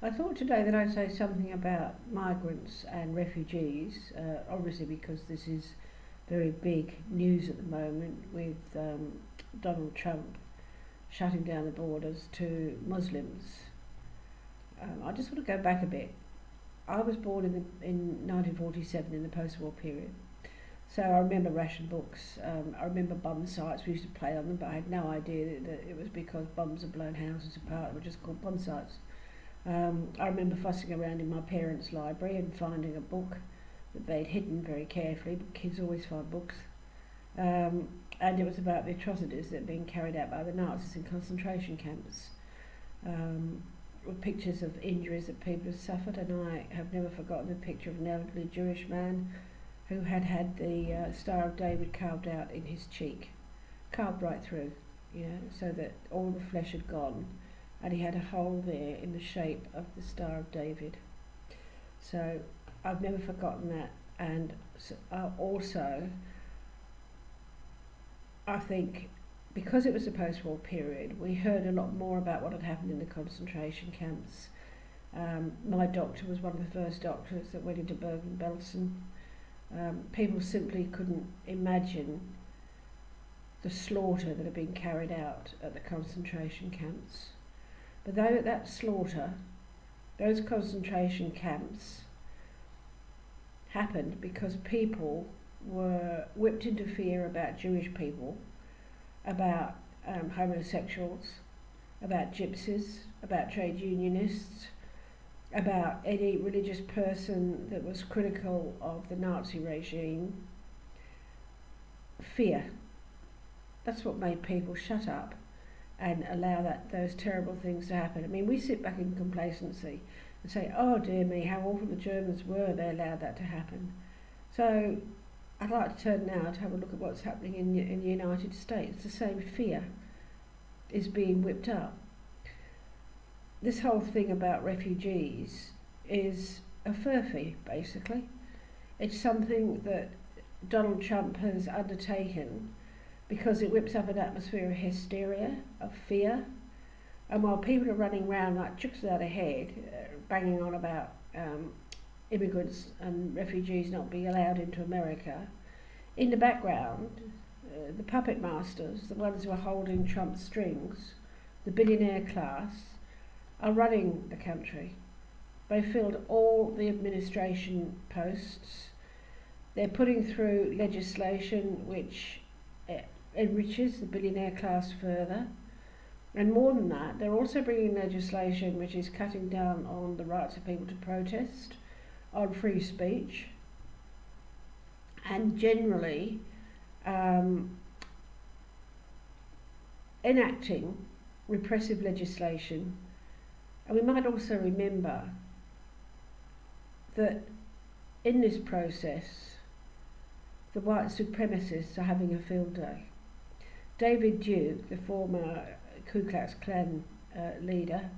I thought today that I'd say something about migrants and refugees, obviously because this is very big news at the moment with Donald Trump shutting down the borders to Muslims. I just want to go back a bit. I was born in 1947 in the post-war period. So I remember ration books. I remember bum sites. We used to play on them, but I had no idea that it was because bums had blown houses apart. They were just called bum sites. I remember fussing around in my parents' library and finding a book that they'd hidden very carefully, but kids always find books. And it was about the atrocities that had been carried out by the Nazis in concentration camps, with pictures of injuries that people had suffered. And I have never forgotten the picture of an elderly Jewish man who had had the Star of David carved out in his cheek, carved right through, so that all the flesh had gone, and he had a hole there in the shape of the Star of David. So I've never forgotten that. And also, I think because it was a post-war period, we heard a lot more about what had happened in the concentration camps. My doctor was one of the first doctors that went into Bergen-Belsen. People simply couldn't imagine the slaughter that had been carried out at the concentration camps. But that slaughter, those concentration camps, happened because people were whipped into fear about Jewish people, about homosexuals, about gypsies, about trade unionists, about any religious person that was critical of the Nazi regime. Fear. That's what made people shut up and allow those terrible things to happen. I mean, we sit back in complacency and say, oh dear me, how awful the Germans were, they allowed that to happen. So I'd like to turn now to have a look at what's happening in the United States. The same fear is being whipped up. This whole thing about refugees is a furphy, basically. It's something that Donald Trump has undertaken because it whips up an atmosphere of hysteria, of fear. And while people are running around like chooks without a head, banging on about immigrants and refugees not being allowed into America, in the background, the puppet masters, the ones who are holding Trump's strings, the billionaire class, are running the country. They filled all the administration posts. They're putting through legislation which enriches the billionaire class further. And more than that, they're also bringing legislation which is cutting down on the rights of people to protest, on free speech, and generally enacting repressive legislation. And we might also remember that in this process, the white supremacists are having a field day. David Duke, the former Ku Klux Klan leader,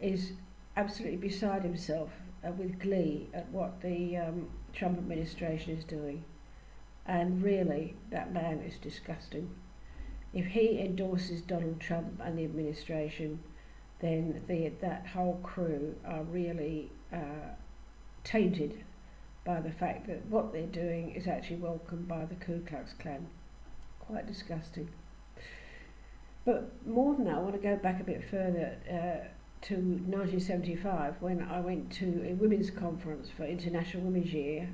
is absolutely beside himself with glee at what the Trump administration is doing. And really, that man is disgusting. If he endorses Donald Trump and the administration, then that whole crew are really tainted by the fact that what they're doing is actually welcomed by the Ku Klux Klan. Quite disgusting. But more than that, I want to go back a bit further to 1975 when I went to a women's conference for International Women's Year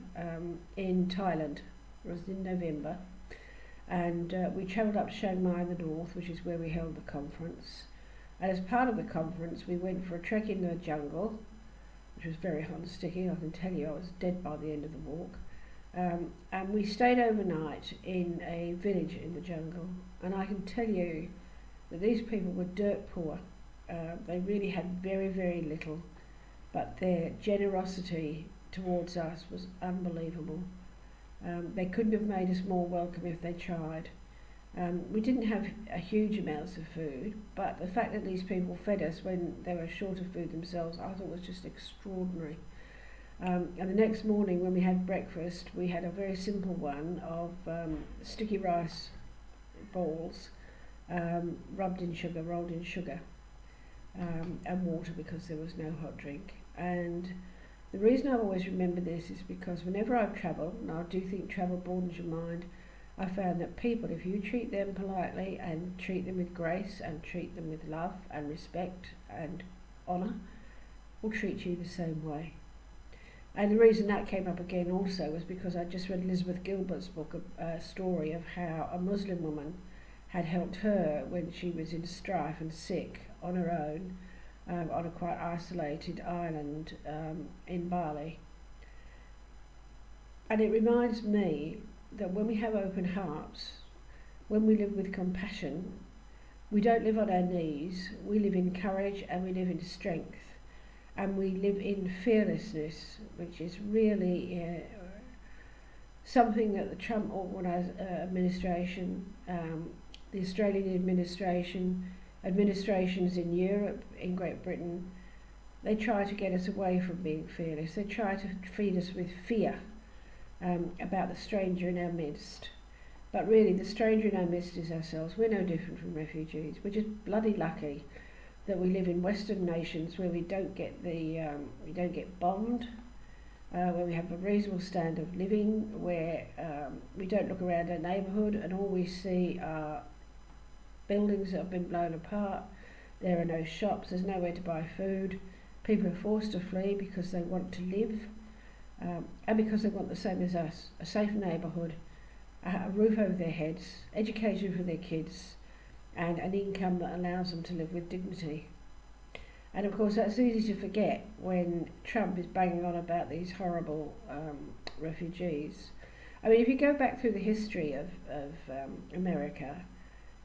in Thailand. It was in November. And we travelled up to Chiang Mai in the north, which is where we held the conference. And as part of the conference, we went for a trek in the jungle, which was very hot and sticky. I can tell you, I was dead by the end of the walk. And we stayed overnight in a village in the jungle. And I can tell you that these people were dirt poor. They really had very, very little. But their generosity towards us was unbelievable. They couldn't have made us more welcome if they tried. We didn't have a huge amounts of food, but the fact that these people fed us when they were short of food themselves, I thought was just extraordinary. And the next morning when we had breakfast, we had a very simple one of sticky rice balls, rubbed in sugar, rolled in sugar. and water because there was no hot drink. And the reason I always remember this is because whenever I've travelled, and I do think travel broadens your mind, I found that people, if you treat them politely and treat them with grace and treat them with love and respect and honour, will treat you the same way. And the reason that came up again also was because I just read Elizabeth Gilbert's book, a story of how a Muslim woman had helped her when she was in strife and sick on her own, on a quite isolated island in Bali. And it reminds me that when we have open hearts, when we live with compassion, we don't live on our knees, we live in courage and we live in strength. And we live in fearlessness, which is really something that the Trump administration, the Australian administration, administrations in Europe, in Great Britain, they try to get us away from being fearless. They try to feed us with fear about the stranger in our midst. But really, the stranger in our midst is ourselves. We're no different from refugees. We're just bloody lucky that we live in Western nations where we don't get bombed, where we have a reasonable standard of living, where we don't look around our neighbourhood and all we see are buildings that have been blown apart. There are no shops, there's nowhere to buy food. People are forced to flee because they want to live and because they want the same as us, a safe neighbourhood, a roof over their heads, education for their kids, and an income that allows them to live with dignity. And of course that's easy to forget when Trump is banging on about these horrible refugees. I mean, if you go back through the history of America,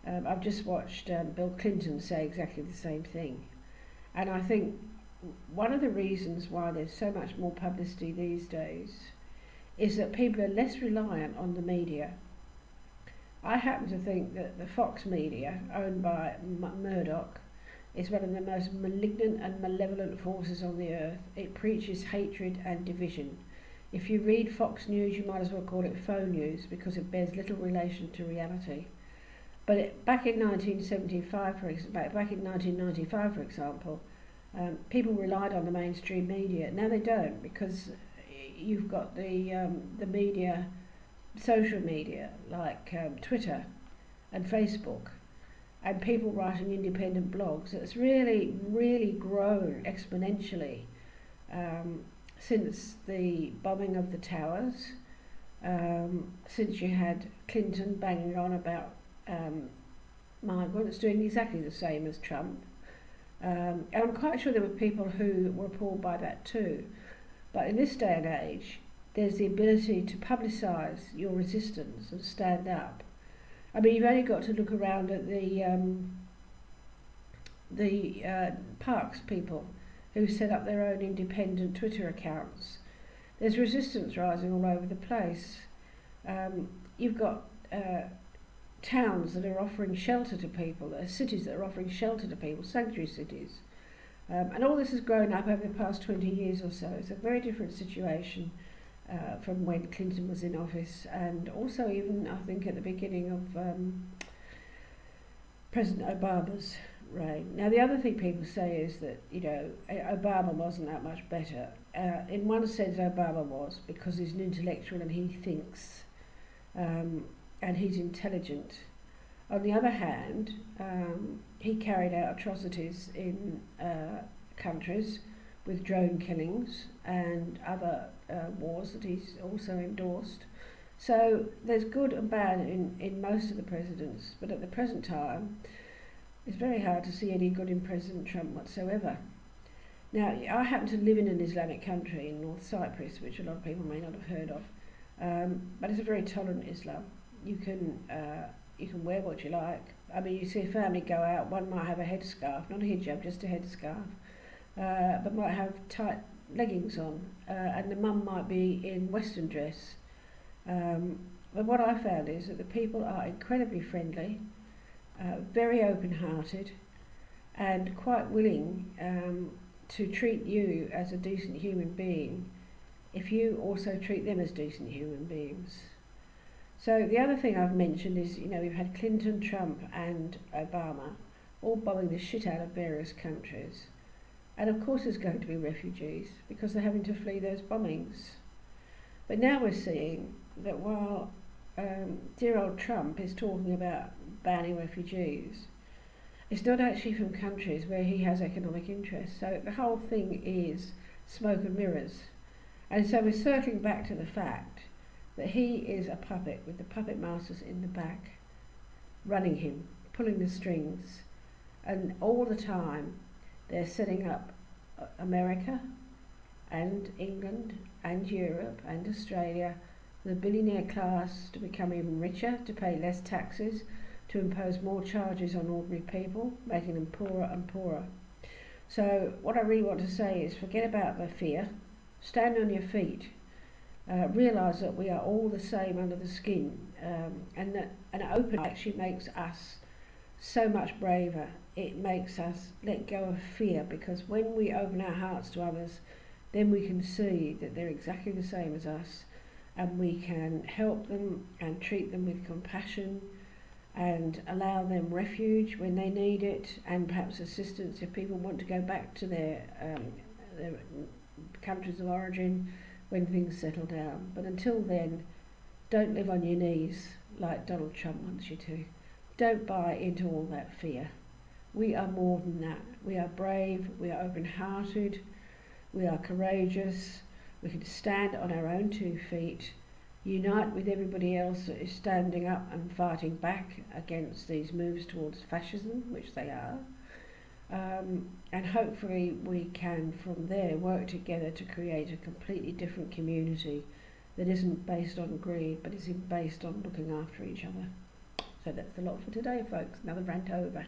I've just watched Bill Clinton say exactly the same thing. And I think one of the reasons why there's so much more publicity these days is that people are less reliant on the media. I happen to think that the Fox media, owned by Murdoch, is one of the most malignant and malevolent forces on the earth. It preaches hatred and division. If you read Fox News, you might as well call it faux news because it bears little relation to reality. But back in 1995, back in 1995, for example, people relied on the mainstream media. Now they don't, because you've got the media, social media like Twitter and Facebook, and people writing independent blogs. It's really grown exponentially since the bombing of the towers, since you had Clinton banging on about migrants doing exactly the same as Trump. And I'm quite sure there were people who were appalled by that too. But in this day and age, there's the ability to publicise your resistance and stand up. I mean, you've only got to look around at the Parks people who set up their own independent Twitter accounts. There's resistance rising all over the place. You've got towns that are offering shelter to people, cities that are offering shelter to people, sanctuary cities. And all this has grown up over the past 20 years or so. It's a very different situation from when Clinton was in office, and also even, I think, at the beginning of President Obama's reign. Now, the other thing people say is that, you know, Obama wasn't that much better. In one sense, Obama was, because he's an intellectual and he thinks, and he's intelligent. On the other hand, he carried out atrocities in countries with drone killings and other wars that he's also endorsed. So there's good and bad in most of the presidents, but at the present time, it's very hard to see any good in President Trump whatsoever. Now, I happen to live in an Islamic country in North Cyprus, which a lot of people may not have heard of, but it's a very tolerant Islam. You can wear what you like. I mean, you see a family go out, one might have a headscarf, not a hijab, just a headscarf, but might have tight leggings on, and the mum might be in Western dress. But what I found is that the people are incredibly friendly, very open-hearted, and quite willing to treat you as a decent human being if you also treat them as decent human beings. So the other thing I've mentioned is, you know, we've had Clinton, Trump and Obama. all bombing the shit out of various countries. And of course there's going to be refugees because they're having to flee those bombings. But now we're seeing that while dear old Trump is talking about banning refugees, it's not actually from countries where he has economic interests. So the whole thing is smoke and mirrors. And so we're circling back to the fact that he is a puppet with the puppet masters in the back, running him, pulling the strings. And all the time they're setting up America and England and Europe and Australia, the billionaire class, to become even richer, to pay less taxes, to impose more charges on ordinary people, making them poorer and poorer. So what I really want to say is forget about the fear, stand on your feet, realise that we are all the same under the skin, and that an open actually makes us so much braver. It makes us let go of fear, because when we open our hearts to others, then we can see that they're exactly the same as us, and we can help them and treat them with compassion and allow them refuge when they need it, and perhaps assistance if people want to go back to their countries of origin when things settle down. But until then, don't live on your knees like Donald Trump wants you to. Don't buy into all that fear. We are more than that. We are brave, we are open-hearted, we are courageous, we can stand on our own 2 feet, unite with everybody else that is standing up and fighting back against these moves towards fascism, which they are. And hopefully we can from there work together to create a completely different community that isn't based on greed, but is based on looking after each other. So that's a lot for today, folks. Another rant over.